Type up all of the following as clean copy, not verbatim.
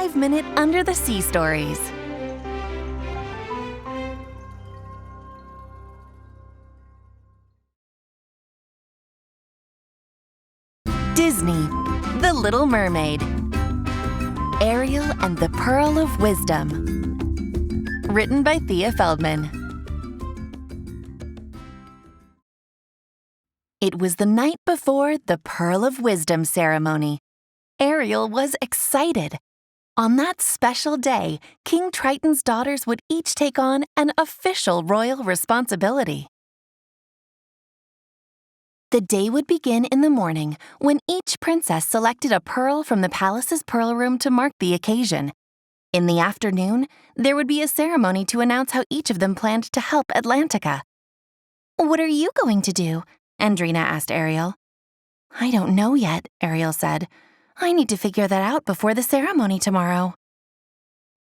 5-minute Under the Sea Stories. Disney, The Little Mermaid. Ariel and the Pearl of Wisdom. Written by Thea Feldman. It was the night before the Pearl of Wisdom ceremony. Ariel was excited. On that special day, King Triton's daughters would each take on an official royal responsibility. The day would begin in the morning when each princess selected a pearl from the palace's pearl room to mark the occasion. In the afternoon, there would be a ceremony to announce how each of them planned to help Atlantica. "What are you going to do?" Andrina asked Ariel. "I don't know yet," Ariel said. "I need to figure that out before the ceremony tomorrow."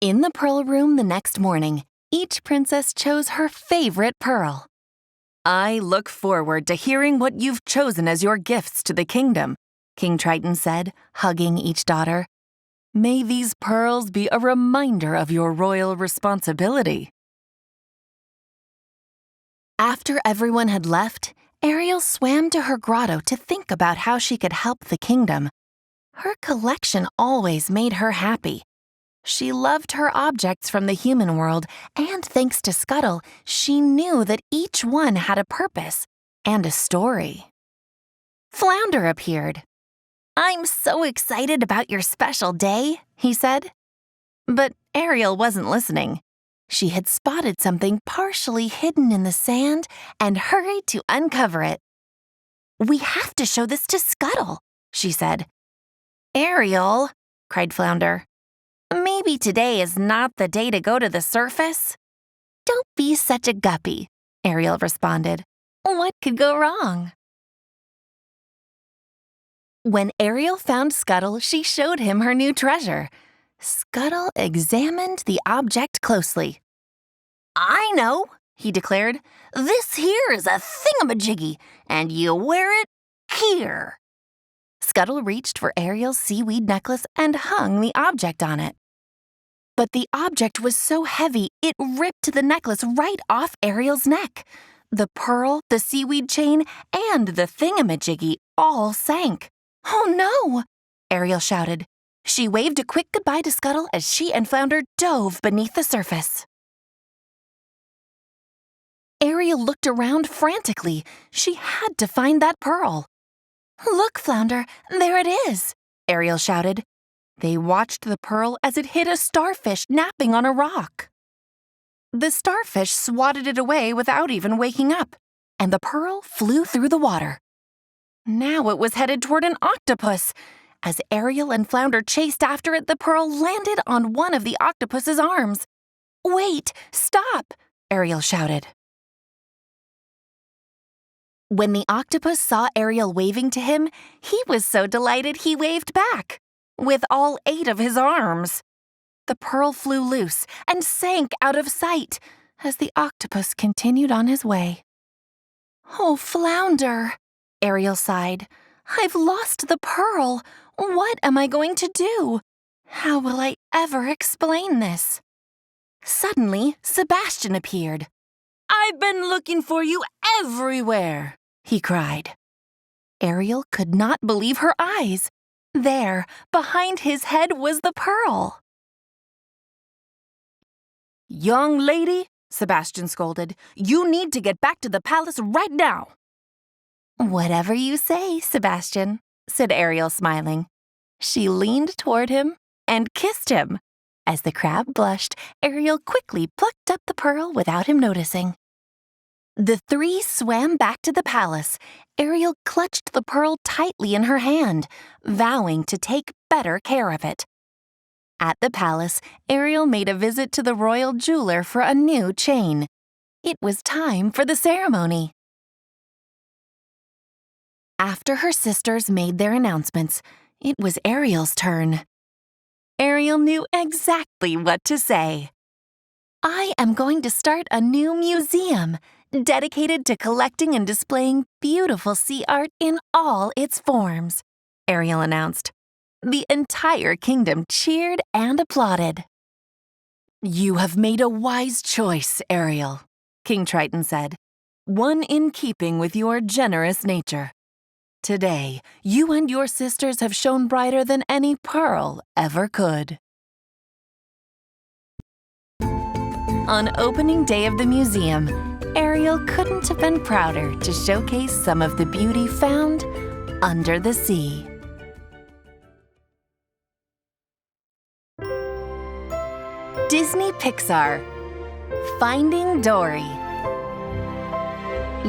In the pearl room the next morning, each princess chose her favorite pearl. "I look forward to hearing what you've chosen as your gifts to the kingdom," King Triton said, hugging each daughter. "May these pearls be a reminder of your royal responsibility." After everyone had left, Ariel swam to her grotto to think about how she could help the kingdom. Her collection always made her happy. She loved her objects from the human world, and thanks to Scuttle, she knew that each one had a purpose and a story. Flounder appeared. "I'm so excited about your special day," he said. But Ariel wasn't listening. She had spotted something partially hidden in the sand and hurried to uncover it. "We have to show this to Scuttle," she said. "Ariel," cried Flounder, "maybe today is not the day to go to the surface." "Don't be such a guppy," Ariel responded. "What could go wrong?" When Ariel found Scuttle, she showed him her new treasure. Scuttle examined the object closely. "I know," he declared. "This here is a thingamajiggy, and you wear it here." Scuttle reached for Ariel's seaweed necklace and hung the object on it. But the object was so heavy, it ripped the necklace right off Ariel's neck. The pearl, the seaweed chain, and the thingamajiggy all sank. "Oh no!" Ariel shouted. She waved a quick goodbye to Scuttle as she and Flounder dove beneath the surface. Ariel looked around frantically. She had to find that pearl. "Look, Flounder, there it is," Ariel shouted. They watched the pearl as it hit a starfish napping on a rock. The starfish swatted it away without even waking up, and the pearl flew through the water. Now it was headed toward an octopus. As Ariel and Flounder chased after it, the pearl landed on one of the octopus's arms. "Wait! Stop!" Ariel shouted. When the octopus saw Ariel waving to him, he was so delighted he waved back, with all 8 of his arms. The pearl flew loose and sank out of sight as the octopus continued on his way. "Oh, Flounder," Ariel sighed. "I've lost the pearl. What am I going to do? How will I ever explain this?" Suddenly, Sebastian appeared. "I've been looking for you everywhere," he cried. Ariel could not believe her eyes. There, behind his head, was the pearl. "Young lady," Sebastian scolded, "you need to get back to the palace right now." "Whatever you say, Sebastian," said Ariel, smiling. She leaned toward him and kissed him. As the crab blushed, Ariel quickly plucked up the pearl without him noticing. The 3 swam back to the palace. Ariel clutched the pearl tightly in her hand, vowing to take better care of it. At the palace, Ariel made a visit to the royal jeweler for a new chain. It was time for the ceremony. After her sisters made their announcements, it was Ariel's turn. Ariel knew exactly what to say. "I am going to start a new museum dedicated to collecting and displaying beautiful sea art in all its forms," Ariel announced. The entire kingdom cheered and applauded. "You have made a wise choice, Ariel," King Triton said, "one in keeping with your generous nature. Today, you and your sisters have shone brighter than any pearl ever could." On opening day of the museum, Ariel couldn't have been prouder to showcase some of the beauty found under the sea. Disney Pixar, Finding Dory.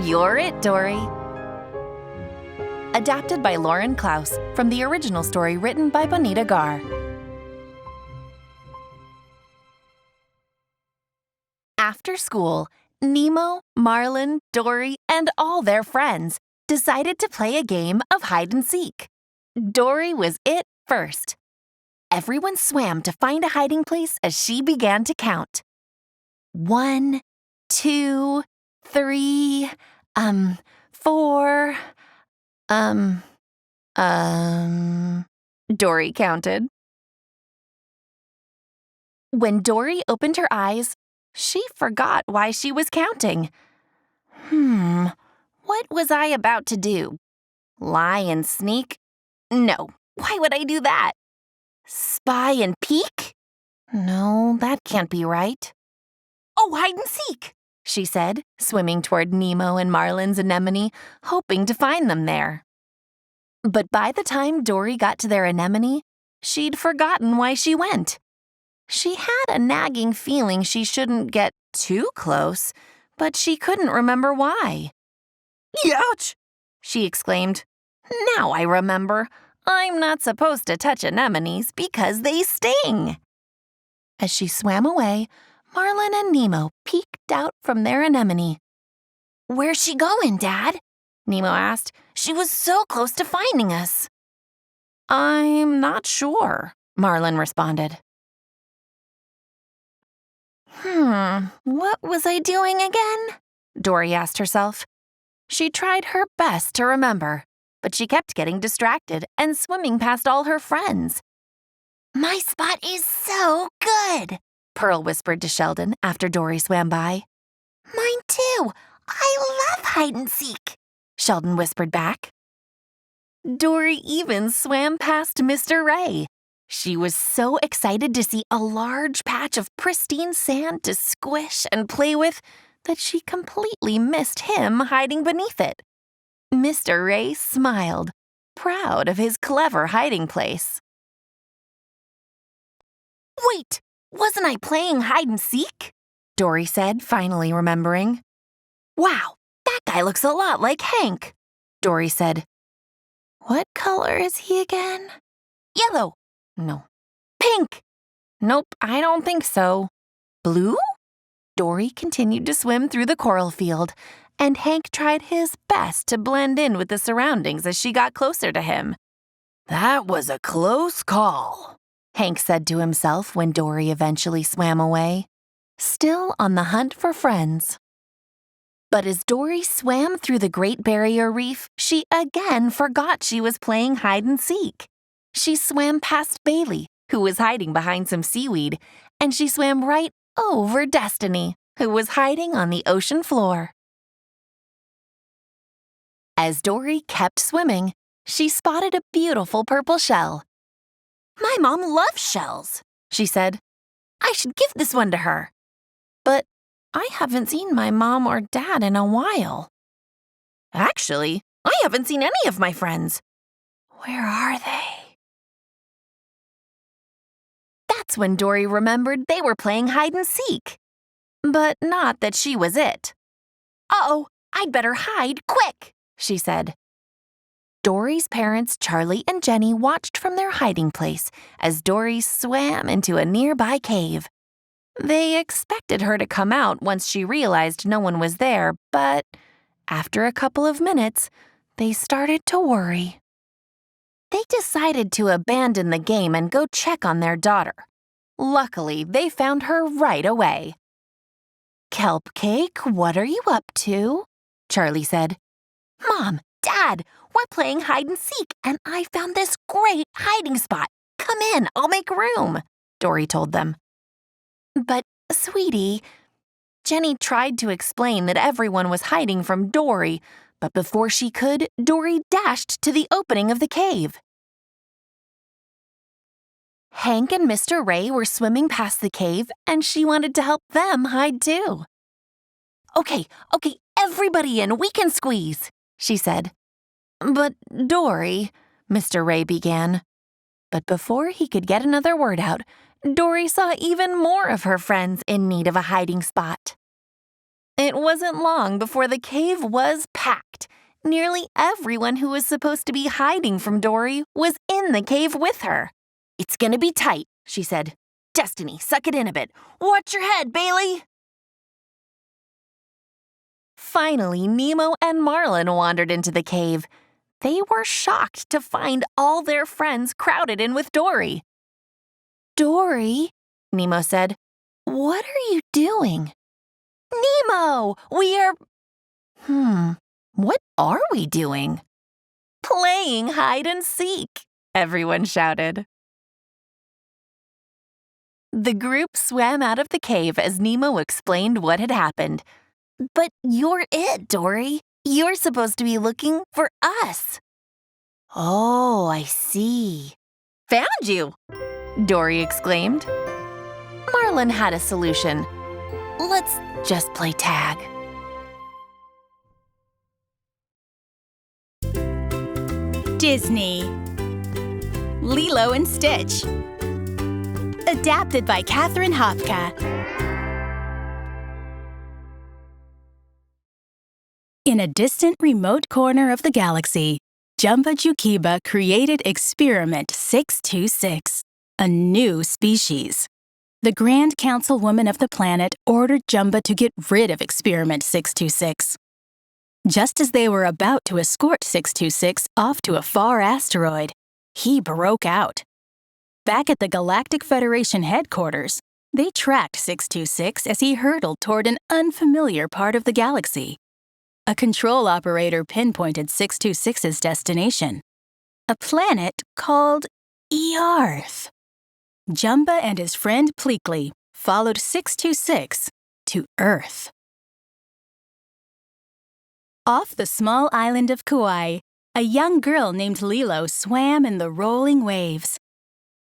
You're it, Dory. Adapted by Lauren Klaus from the original story written by Bonita Gar. After school, Nemo, Marlin, Dory, and all their friends decided to play a game of hide and seek. Dory was it first. Everyone swam to find a hiding place as she began to count. 1, 2, 3, 4, Dory counted. When Dory opened her eyes, she forgot why she was counting. What was I about to do? Lie and sneak? No, why would I do that? Spy and peek? No, that can't be right. Oh, hide and seek, she said, swimming toward Nemo and Marlin's anemone, hoping to find them there. But by the time Dory got to their anemone, she'd forgotten why she went. She had a nagging feeling she shouldn't get too close, but she couldn't remember why. "Ouch!" she exclaimed. "Now I remember. I'm not supposed to touch anemones because they sting." As she swam away, Marlin and Nemo peeked out from their anemone. "Where's she going, Dad?" Nemo asked. "She was so close to finding us." "I'm not sure," Marlin responded. What was I doing again? Dory asked herself. She tried her best to remember, but she kept getting distracted and swimming past all her friends. "My spot is so good," Pearl whispered to Sheldon after Dory swam by. "Mine too. I love hide and seek," Sheldon whispered back. Dory even swam past Mr. Ray. She was so excited to see a large patch of pristine sand to squish and play with that she completely missed him hiding beneath it. Mr. Ray smiled, proud of his clever hiding place. "Wait, wasn't I playing hide and seek?" Dory said, finally remembering. "Wow, that guy looks a lot like Hank," Dory said. "What color is he again?" "Yellow." "No." "Pink." "Nope, I don't think so." "Blue?" Dory continued to swim through the coral field, and Hank tried his best to blend in with the surroundings as she got closer to him. "That was a close call," Hank said to himself when Dory eventually swam away, still on the hunt for friends. But as Dory swam through the Great Barrier Reef, she again forgot she was playing hide and seek. She swam past Bailey, who was hiding behind some seaweed, and she swam right over Destiny, who was hiding on the ocean floor. As Dory kept swimming, she spotted a beautiful purple shell. "My mom loves shells," she said. "I should give this one to her." "But I haven't seen my mom or dad in a while." "Actually, I haven't seen any of my friends." "Where are they?" That's when Dory remembered they were playing hide and seek. But not that she was it. "Uh-oh, I'd better hide quick," she said. Dory's parents, Charlie and Jenny, watched from their hiding place as Dory swam into a nearby cave. They expected her to come out once she realized no one was there, but after a couple of minutes, they started to worry. They decided to abandon the game and go check on their daughter. Luckily, they found her right away. "Kelp Cake, what are you up to?" Charlie said. "Mom, Dad, we're playing hide and seek, and I found this great hiding spot. Come in, I'll make room, Dory told them. But, sweetie, Jenny tried to explain that everyone was hiding from Dory, but before she could, Dory dashed to the opening of the cave. Hank and Mr. Ray were swimming past the cave, and she wanted to help them hide too. Okay, everybody in, we can squeeze, she said. But Dory, Mr. Ray began. But before he could get another word out, Dory saw even more of her friends in need of a hiding spot. It wasn't long before the cave was packed. Nearly everyone who was supposed to be hiding from Dory was in the cave with her. It's gonna be tight, she said. Destiny, suck it in a bit. Watch your head, Bailey! Finally, Nemo and Marlin wandered into the cave. They were shocked to find all their friends crowded in with Dory. Dory, Nemo said, what are you doing? Nemo, what are we doing? Playing hide and seek, everyone shouted. The group swam out of the cave as Nemo explained what had happened. But you're it, Dory. You're supposed to be looking for us. Oh, I see. Found you, Dory exclaimed. Marlin had a solution. Let's just play tag. Disney. Lilo and Stitch. Adapted by Catherine Hopka. In a distant remote corner of the galaxy, Jumba Jookiba created Experiment 626, a new species. The Grand Councilwoman of the planet ordered Jumba to get rid of Experiment 626. Just as they were about to escort 626 off to a far asteroid, he broke out. Back at the Galactic Federation headquarters, they tracked 626 as he hurtled toward an unfamiliar part of the galaxy. A control operator pinpointed 626's destination, a planet called Earth. Jumba and his friend Pleakley followed 626 to Earth. Off the small island of Kauai, a young girl named Lilo swam in the rolling waves.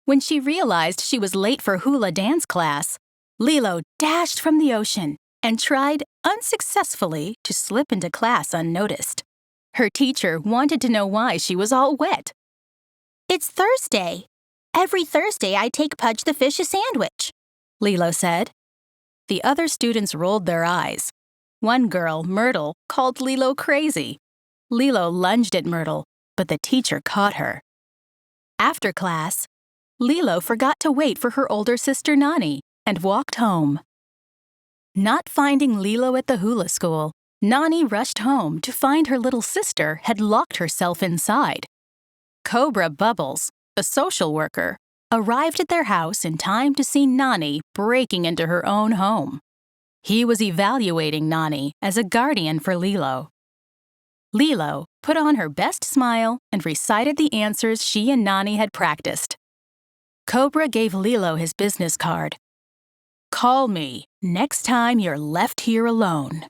When she realized she was late for hula dance class, Lilo dashed from the ocean and tried unsuccessfully to slip into class unnoticed. Her teacher wanted to know why she was all wet. It's Thursday. Every Thursday I take Pudge the fish a sandwich, Lilo said. The other students rolled their eyes. One girl, Myrtle, called Lilo crazy. Lilo lunged at Myrtle, but the teacher caught her. After class, Lilo forgot to wait for her older sister Nani and walked home. Not finding Lilo at the hula school, Nani rushed home to find her little sister had locked herself inside. Cobra Bubbles, a social worker, arrived at their house in time to see Nani breaking into her own home. He was evaluating Nani as a guardian for Lilo. Lilo put on her best smile and recited the answers she and Nani had practiced. Cobra gave Lilo his business card. Call me next time you're left here alone.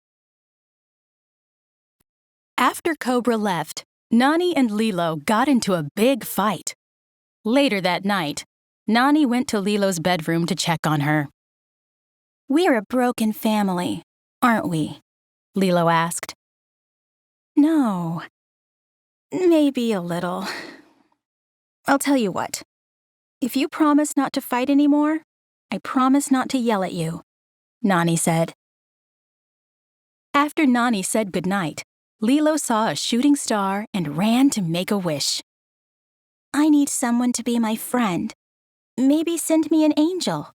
After Cobra left, Nani and Lilo got into a big fight. Later that night, Nani went to Lilo's bedroom to check on her. We're a broken family, aren't we? Lilo asked. No, maybe a little. I'll tell you what. If you promise not to fight anymore, I promise not to yell at you, Nani said. After Nani said goodnight, Lilo saw a shooting star and ran to make a wish. I need someone to be my friend. Maybe send me an angel.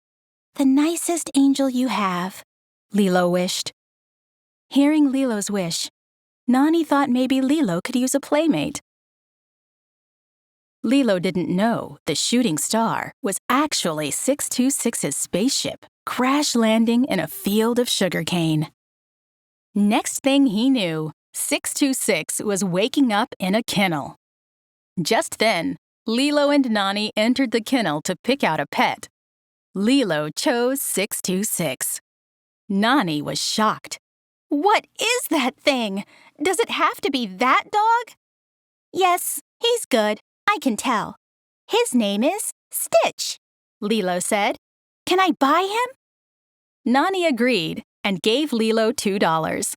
The nicest angel you have, Lilo wished. Hearing Lilo's wish, Nani thought maybe Lilo could use a playmate. Lilo didn't know the shooting star was actually 626's spaceship, crash landing in a field of sugarcane. Next thing he knew, 626 was waking up in a kennel. Just then, Lilo and Nani entered the kennel to pick out a pet. Lilo chose 626. Nani was shocked. What is that thing? Does it have to be that dog? Yes, he's good. I can tell. His name is Stitch, Lilo said. Can I buy him? Nani agreed and gave Lilo $2.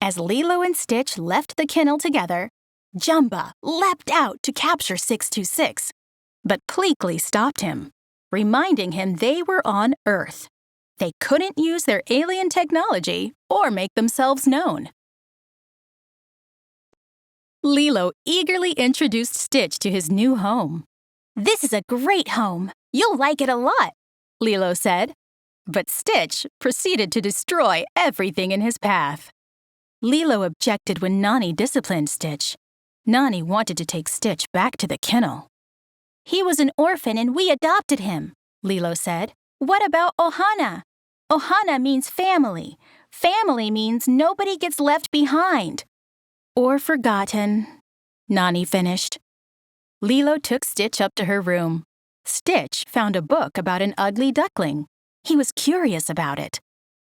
As Lilo and Stitch left the kennel together, Jumba leapt out to capture 626, but Pleakley stopped him, reminding him they were on Earth. They couldn't use their alien technology or make themselves known. Lilo eagerly introduced Stitch to his new home. This is a great home. You'll like it a lot, Lilo said. But Stitch proceeded to destroy everything in his path. Lilo objected when Nani disciplined Stitch. Nani wanted to take Stitch back to the kennel. He was an orphan and we adopted him, Lilo said. What about Ohana? Ohana means family. Family means nobody gets left behind. Or forgotten, Nani finished. Lilo took Stitch up to her room. Stitch found a book about an ugly duckling. He was curious about it.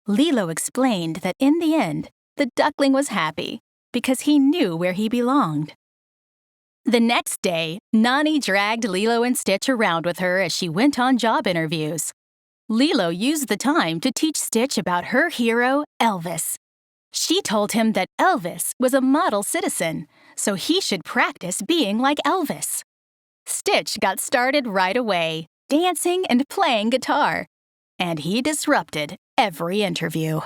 Lilo explained that in the end, the duckling was happy because he knew where he belonged. The next day, Nani dragged Lilo and Stitch around with her as she went on job interviews. Lilo used the time to teach Stitch about her hero, Elvis. She told him that Elvis was a model citizen, so he should practice being like Elvis. Stitch got started right away, dancing and playing guitar, and he disrupted every interview.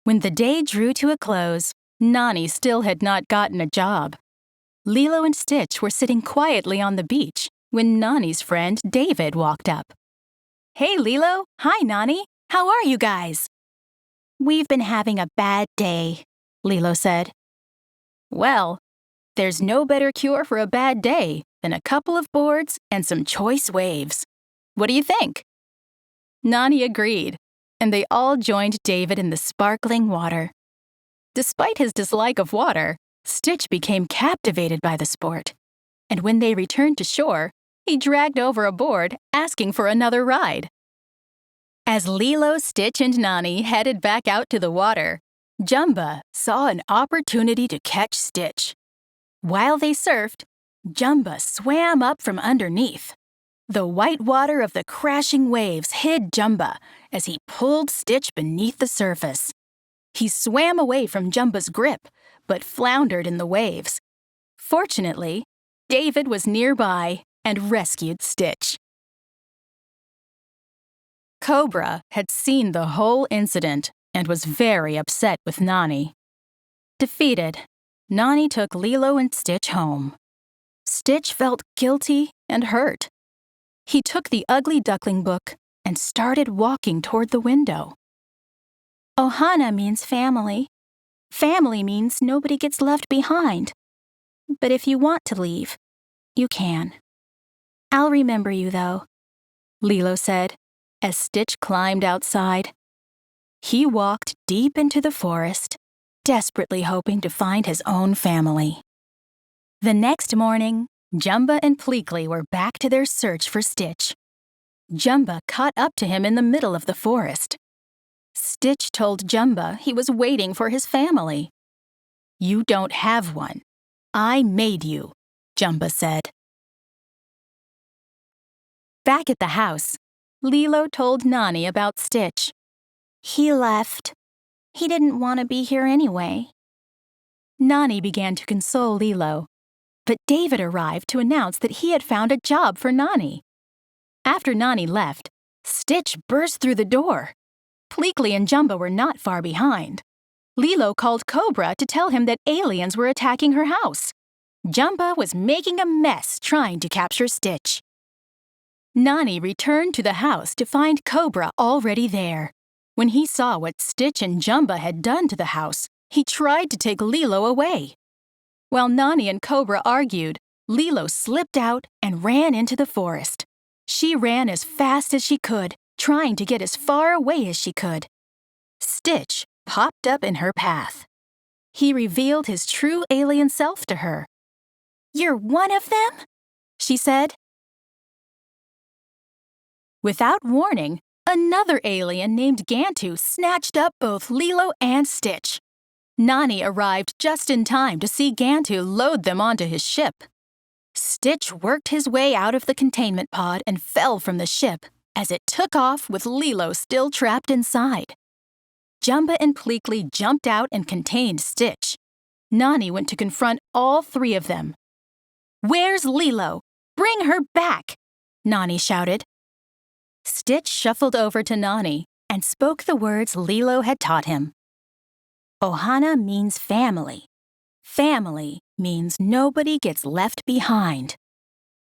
When the day drew to a close, Nani still had not gotten a job. Lilo and Stitch were sitting quietly on the beach when Nani's friend David walked up. Hey, Lilo. Hi, Nani. How are you guys? We've been having a bad day, Lilo said. Well, there's no better cure for a bad day than a couple of boards and some choice waves. What do you think? Nani agreed, and they all joined David in the sparkling water. Despite his dislike of water, Stitch became captivated by the sport. And when they returned to shore, he dragged over a board, asking for another ride. As Lilo, Stitch, and Nani headed back out to the water, Jumba saw an opportunity to catch Stitch. While they surfed, Jumba swam up from underneath. The white water of the crashing waves hid Jumba as he pulled Stitch beneath the surface. He swam away from Jumba's grip, but floundered in the waves. Fortunately, David was nearby and rescued Stitch. Cobra had seen the whole incident and was very upset with Nani. Defeated, Nani took Lilo and Stitch home. Stitch felt guilty and hurt. He took the ugly duckling book and started walking toward the window. Ohana means family. Family means nobody gets left behind. But if you want to leave, you can. I'll remember you, though, Lilo said as Stitch climbed outside. He walked deep into the forest, desperately hoping to find his own family. The next morning, Jumba and Pleakley were back to their search for Stitch. Jumba caught up to him in the middle of the forest. Stitch told Jumba he was waiting for his family. "You don't have one. I made you," Jumba said. Back at the house, Lilo told Nani about Stitch. He left. He didn't want to be here anyway. Nani began to console Lilo, but David arrived to announce that he had found a job for Nani. After Nani left, Stitch burst through the door. Pleakley and Jumba were not far behind. Lilo called Cobra to tell him that aliens were attacking her house. Jumba was making a mess trying to capture Stitch. Nani returned to the house to find Cobra already there. When he saw what Stitch and Jumba had done to the house, he tried to take Lilo away. While Nani and Cobra argued, Lilo slipped out and ran into the forest. She ran as fast as she could, trying to get as far away as she could. Stitch popped up in her path. He revealed his true alien self to her. "You're one of them?" she said. Without warning, another alien named Gantu snatched up both Lilo and Stitch. Nani arrived just in time to see Gantu load them onto his ship. Stitch worked his way out of the containment pod and fell from the ship as it took off with Lilo still trapped inside. Jumba and Pleakley jumped out and contained Stitch. Nani went to confront all three of them. "Where's Lilo? Bring her back!" Nani shouted. Stitch shuffled over to Nani and spoke the words Lilo had taught him. "Ohana means family. Family means nobody gets left behind.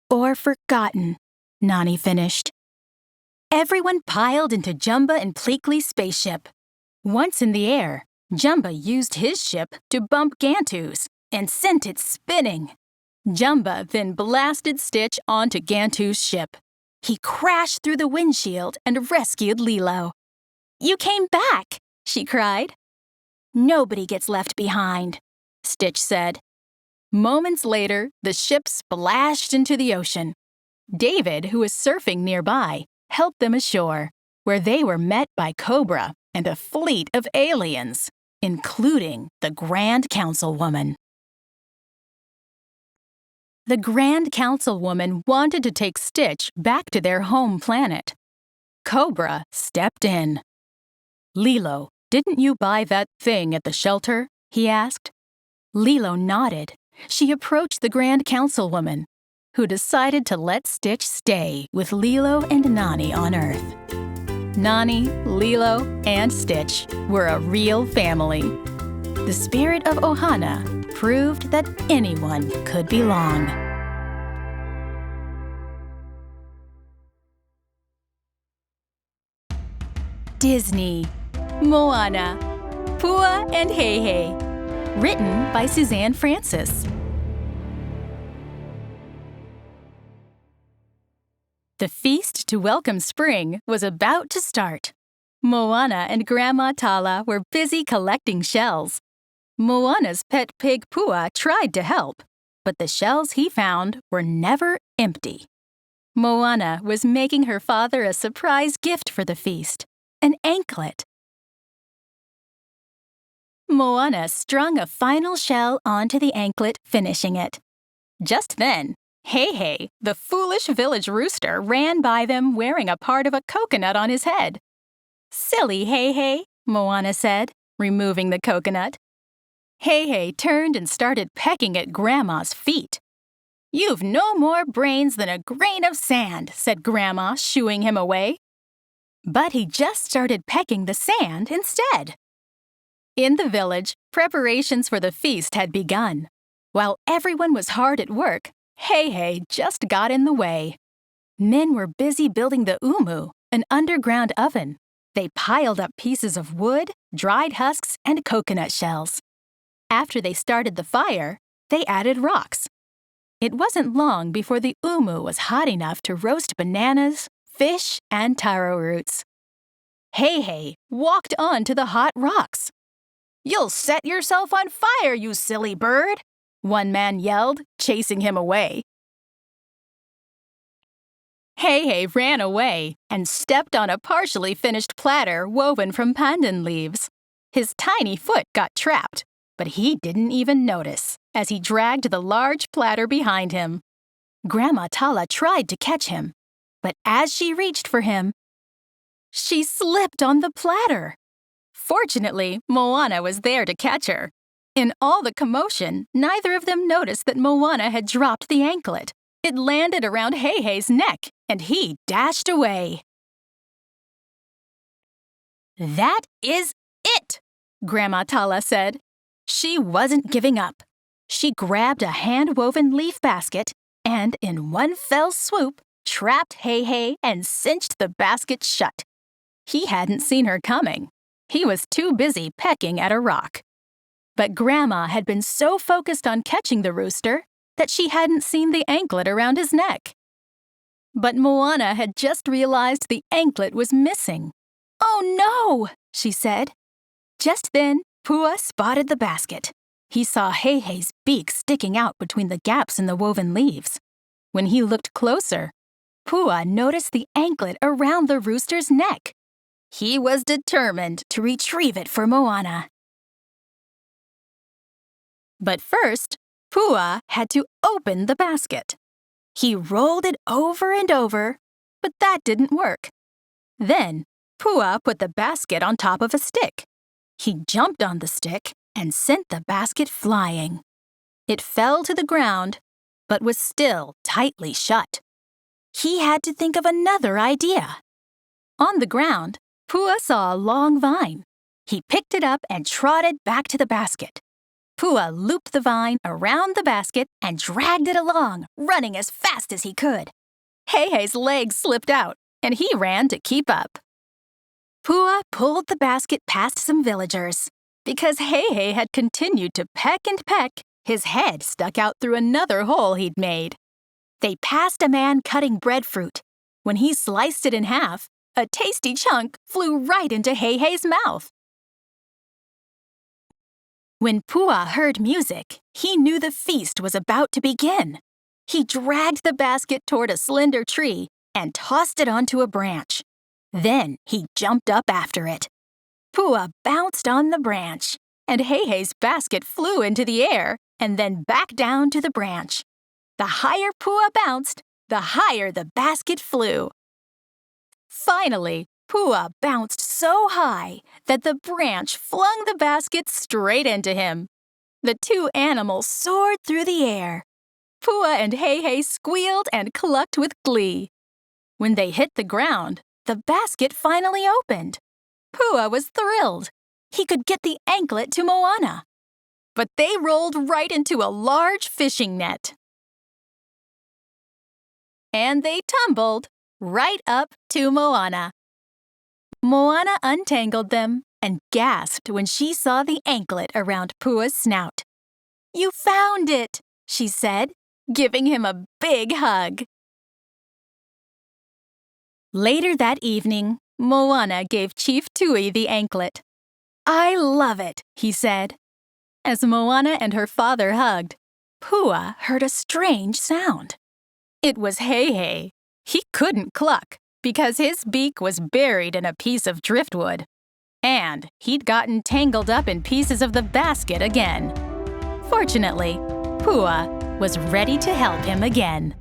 Or forgotten," Nani finished. Everyone piled into Jumba and Pleakley's spaceship. Once in the air, Jumba used his ship to bump Gantu's and sent it spinning. Jumba then blasted Stitch onto Gantu's ship. He crashed through the windshield and rescued Lilo. "You came back!" she cried. "Nobody gets left behind," Stitch said. Moments later, the ship splashed into the ocean. David, who was surfing nearby, helped them ashore, where they were met by Cobra and a fleet of aliens, including the Grand Councilwoman. The Grand Councilwoman wanted to take Stitch back to their home planet. Cobra stepped in. "Lilo, didn't you buy that thing at the shelter?" he asked. Lilo nodded. She approached the Grand Councilwoman, who decided to let Stitch stay with Lilo and Nani on Earth. Nani, Lilo, and Stitch were a real family. The spirit of Ohana proved that anyone could belong. Disney, Moana, Pua and Heihei. Written by Suzanne Francis. The feast to welcome spring was about to start. Moana and Grandma Tala were busy collecting shells. Moana's pet pig Pua tried to help, but the shells he found were never empty. Moana was making her father a surprise gift for the feast, an anklet. Moana strung a final shell onto the anklet, finishing it. Just then, Heihei, the foolish village rooster, ran by them wearing a part of a coconut on his head. "Silly Heihei," Moana said, removing the coconut. Heihei turned and started pecking at Grandma's feet. "You've no more brains than a grain of sand," said Grandma, shooing him away. But he just started pecking the sand instead. In the village, preparations for the feast had begun. While everyone was hard at work, Heihei just got in the way. Men were busy building the umu, an underground oven. They piled up pieces of wood, dried husks, and coconut shells. After they started the fire, they added rocks. It wasn't long before the umu was hot enough to roast bananas, fish, and taro roots. Heihei walked onto the hot rocks. "You'll set yourself on fire, you silly bird!" one man yelled, chasing him away. Heihei ran away and stepped on a partially finished platter woven from pandan leaves. His tiny foot got trapped, but he didn't even notice as he dragged the large platter behind him. Grandma Tala tried to catch him, but as she reached for him, she slipped on the platter. Fortunately, Moana was there to catch her. In all the commotion, neither of them noticed that Moana had dropped the anklet. It landed around Heihei's neck, and he dashed away. "That is it," Grandma Tala said. She wasn't giving up. She grabbed a hand-woven leaf basket and, in one fell swoop, trapped Heihei and cinched the basket shut. He hadn't seen her coming. He was too busy pecking at a rock. But Grandma had been so focused on catching the rooster that she hadn't seen the anklet around his neck. But Moana had just realized the anklet was missing. "Oh no," she said. Just then, Pua spotted the basket. He saw Heihei's beak sticking out between the gaps in the woven leaves. When he looked closer, Pua noticed the anklet around the rooster's neck. He was determined to retrieve it for Moana. But first, Pua had to open the basket. He rolled it over and over, but that didn't work. Then, Pua put the basket on top of a stick. He jumped on the stick and sent the basket flying. It fell to the ground, but was still tightly shut. He had to think of another idea. On the ground, Pua saw a long vine. He picked it up and trotted back to the basket. Pua looped the vine around the basket and dragged it along, running as fast as he could. Heihei's legs slipped out, and he ran to keep up. Pua pulled the basket past some villagers. Because Heihei had continued to peck and peck, his head stuck out through another hole he'd made. They passed a man cutting breadfruit. When he sliced it in half, a tasty chunk flew right into Heihei's mouth. When Pua heard music, he knew the feast was about to begin. He dragged the basket toward a slender tree and tossed it onto a branch. Then he jumped up after it. Pua bounced on the branch, and Heihei's basket flew into the air and then back down to the branch. The higher Pua bounced, the higher the basket flew. Finally, Pua bounced so high that the branch flung the basket straight into him. The two animals soared through the air. Pua and Heihei squealed and clucked with glee. When they hit the ground, the basket finally opened. Pua was thrilled. He could get the anklet to Moana. But they rolled right into a large fishing net. And they tumbled right up to Moana. Moana untangled them and gasped when she saw the anklet around Pua's snout. "You found it," she said, giving him a big hug. Later that evening, Moana gave Chief Tui the anklet. "I love it," he said. As Moana and her father hugged, Pua heard a strange sound. It was Heihei. He couldn't cluck because his beak was buried in a piece of driftwood. And he'd gotten tangled up in pieces of the basket again. Fortunately, Pua was ready to help him again.